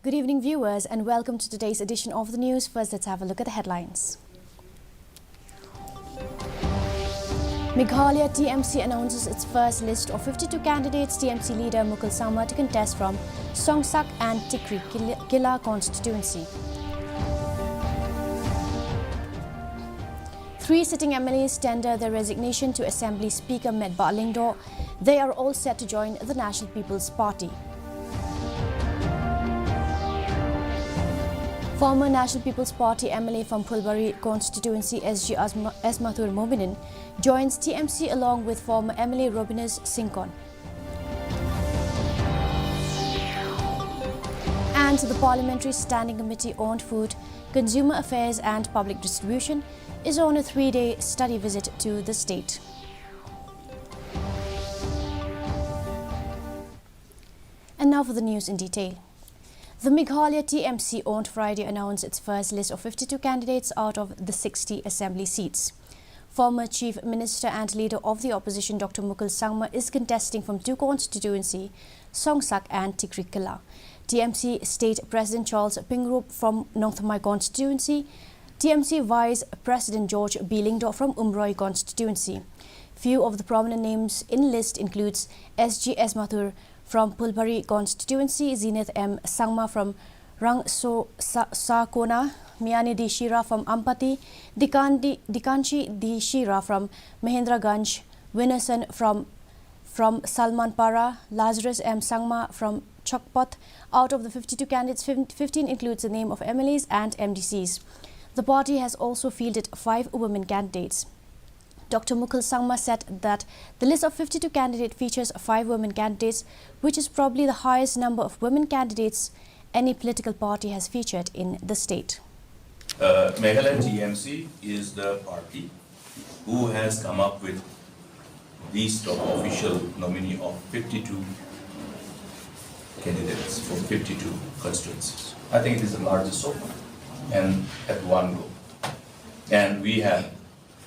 Good evening, viewers, and welcome to today's edition of the news. First, let's have a look at the headlines. Meghalaya TMC announces its first list of 52 candidates. TMC leader Mukul Sangma to contest from Songsak and Tikri Killa constituency. 3 sitting MLAs tender their resignation to Assembly Speaker Medba Lingdo. They are all set to join the National People's Party. Former National People's Party MLA from Phulbari constituency SG Esmathur Mominin joins TMC along with former MLA Robinus Sinkon. And the Parliamentary Standing Committee on Food, Consumer Affairs and Public Distribution is on a 3-day study visit to the state. And now for the news in detail. The Meghalaya TMC on Friday announced its first list of 52 candidates out of the 60 assembly seats. Former Chief Minister and Leader of the Opposition Dr. Mukul Sangma is contesting from 2 constituencies, Songsak and Tikri Killa. TMC State President Charles Pingrop from Northmai constituency, TMC Vice President George B. Lingdo from Umroi constituency. Few of the prominent names in list includes SG Esmathur from Phulbari constituency, Zenith M. Sangma from Rangso Sakona, Miani D. Shira from Ampati, Dikanchi D. Shira from Mahendraganj, Winnerson from Salmanpara, Lazarus M. Sangma from Chokpot. Out of the 52 candidates, 15 includes the name of MLAs and MDCs. The party has also fielded 5 women candidates. Dr. Mukul Sangma said that the list of 52 candidates features 5 women candidates, which is probably the highest number of women candidates any political party has featured in the state. Meghalaya TMC is the party who has come up with list of official nominee of 52 candidates from 52 constituencies. I think it is the largest so far, and at one go. And we have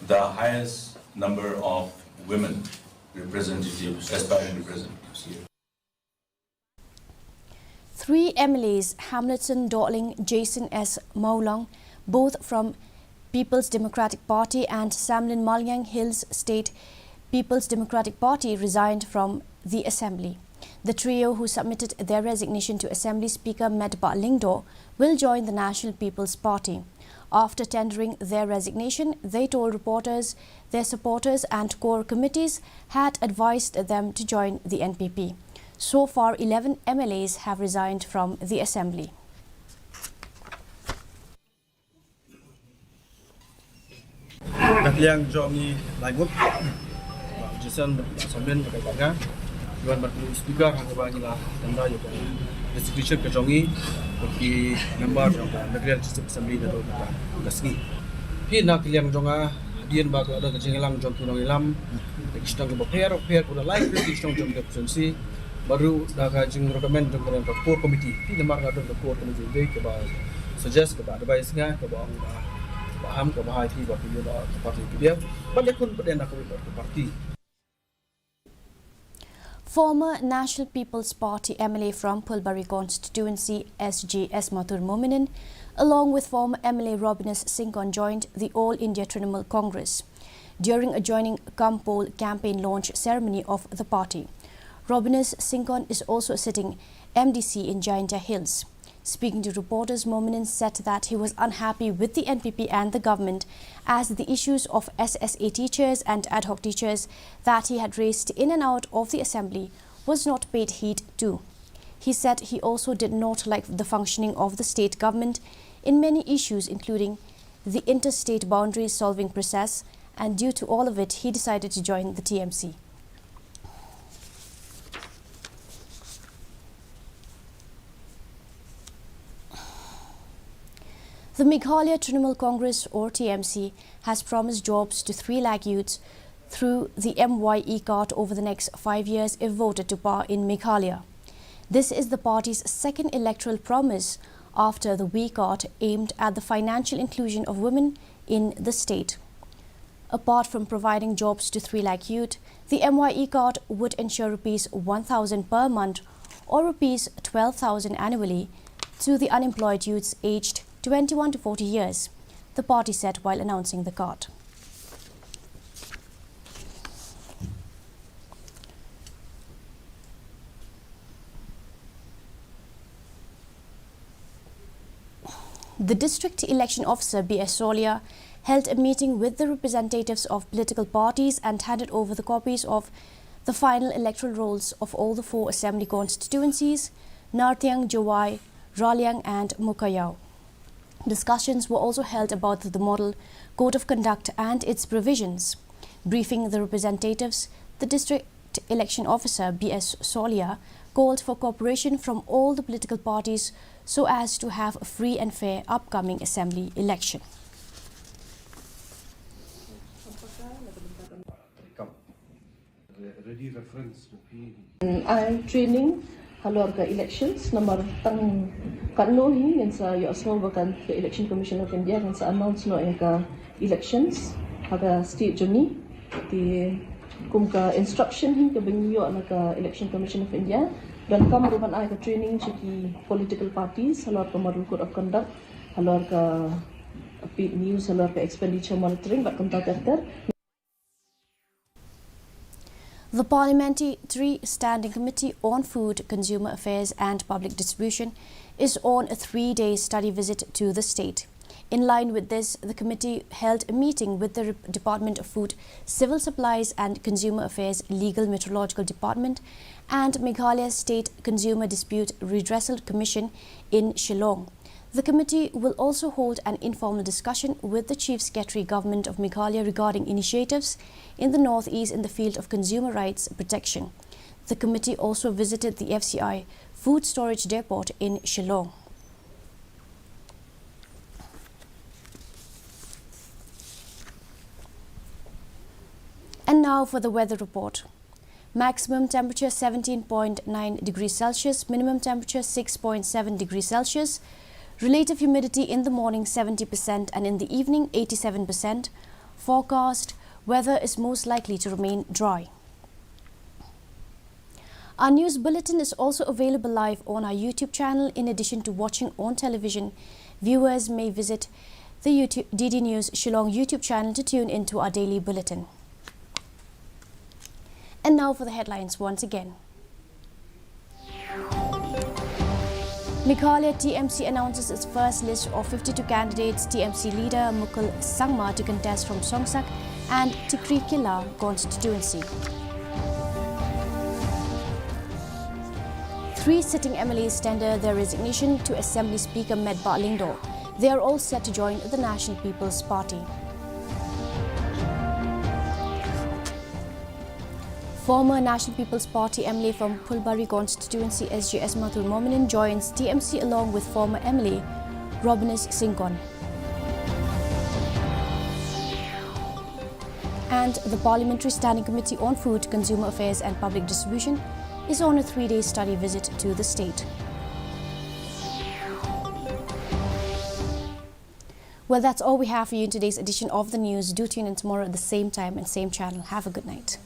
the highest number of women representatives, aspiring representatives here. 3 MLAs, Hamilton Dorling, Jason S. Maulong, both from People's Democratic Party, and Samlin Malyang Hills State People's Democratic Party resigned from the Assembly. The trio, who submitted their resignation to Assembly Speaker Medba Lingdo, will join the National People's Party. After tendering their resignation, they told reporters their supporters and core committees had advised them to join the NPP. So far, 11 MLAs have resigned from the Assembly. Yang Johnny Laigup, Jason Sambil Katakan, Tuan Batu Speaker Hangabanilah Tanda Yoga, Distribution Kajongi, bagi member Jonga, Negeri Assembly dan Jonga, Gasni. Hina Kiliang Jonga, Dian Bagu ada kecengelang Jong Kunong Ilam, Kisah ke Pair kuda live Kisah Jong Keputusi, baru dah kajing recommend Jong Kunong Core Committee. Hina marga Jong Core Committee ini keba suggest keba advice nya keba paham keba hati bagi dia parti dia. Banyak pun pada nak parti. Former National People's Party MLA from Phulbari constituency SG Esmathur Mominin, along with former MLA Robinus Sinkon, joined the All India Trinamool Congress during a joining Kampol campaign launch ceremony of the party. Robinus Sinkon is also a sitting MDC in Jaintia Hills. Speaking to reporters, Mominin said that he was unhappy with the NPP and the government as the issues of SSA teachers and ad hoc teachers that he had raised in and out of the assembly was not paid heed to. He said he also did not like the functioning of the state government in many issues, including the interstate boundary solving process, and due to all of it, he decided to join the TMC. The Meghalaya Trinamool Congress, or TMC, has promised jobs to 3 lakh youths through the MYE card over the next 5 years if voted to power in Meghalaya. This is the party's second electoral promise after the WE card aimed at the financial inclusion of women in the state. Apart from providing jobs to 3 lakh youth, the MYE card would ensure Rs 1,000 per month or Rs 12,000 annually to the unemployed youths aged 21 to 40 years, the party said while announcing the card. The district election officer, B.S. Solia, held a meeting with the representatives of political parties and handed over the copies of the final electoral rolls of all the 4 assembly constituencies, Nartiang, Jawai, Raliang and Mukayao. Discussions were also held about the model code of conduct and its provisions. Briefing the representatives, the district election officer, B.S. Solia, called for cooperation from all the political parties so as to have a free and fair upcoming assembly election. I training halorga elections nomor tang kanuhi yang sa yosno bakan the election commission of India yang sa announce no eka elections haga state juni di kumka instruction hin ke benyo naka election commission of India dan kam rupan ai ka training chiki political parties halorga model code of conduct halorga paid news halorga expenditure monitoring bat kontak. The Parliamentary Standing Committee on Food, Consumer Affairs and Public Distribution is on a 3-day study visit to the state. In line with this, the committee held a meeting with the Department of Food, Civil Supplies and Consumer Affairs Legal Metrological Department and Meghalaya State Consumer Dispute Redressal Commission in Shillong. The committee will also hold an informal discussion with the Chief Secretary Government of Meghalaya regarding initiatives in the northeast in the field of consumer rights protection. The committee also visited the FCI Food Storage Depot in Shillong. And now for the weather report. Maximum temperature 17.9 degrees Celsius, minimum temperature 6.7 degrees Celsius. Relative humidity in the morning 70% and in the evening 87%. Forecast, weather is most likely to remain dry. Our news bulletin is also available live on our YouTube channel. In addition to watching on television, viewers may visit the DD News Shillong YouTube channel to tune into our daily bulletin. And now for the headlines once again. Meghalaya TMC announces its first list of 52 candidates. TMC leader Mukul Sangma to contest from Songsak and Tikri Killa constituency. 3 sitting MLAs tender their resignation to Assembly Speaker Medba Lingdo. They are all set to join the National People's Party. Former National People's Party MLA from Pulbari constituency SJS Matul Mominin joins TMC along with former MLA Robinus Singkon. And the Parliamentary Standing Committee on Food, Consumer Affairs and Public Distribution is on a 3-day study visit to the state. Well, that's all we have for you in today's edition of the news. Do tune in tomorrow at the same time and same channel. Have a good night.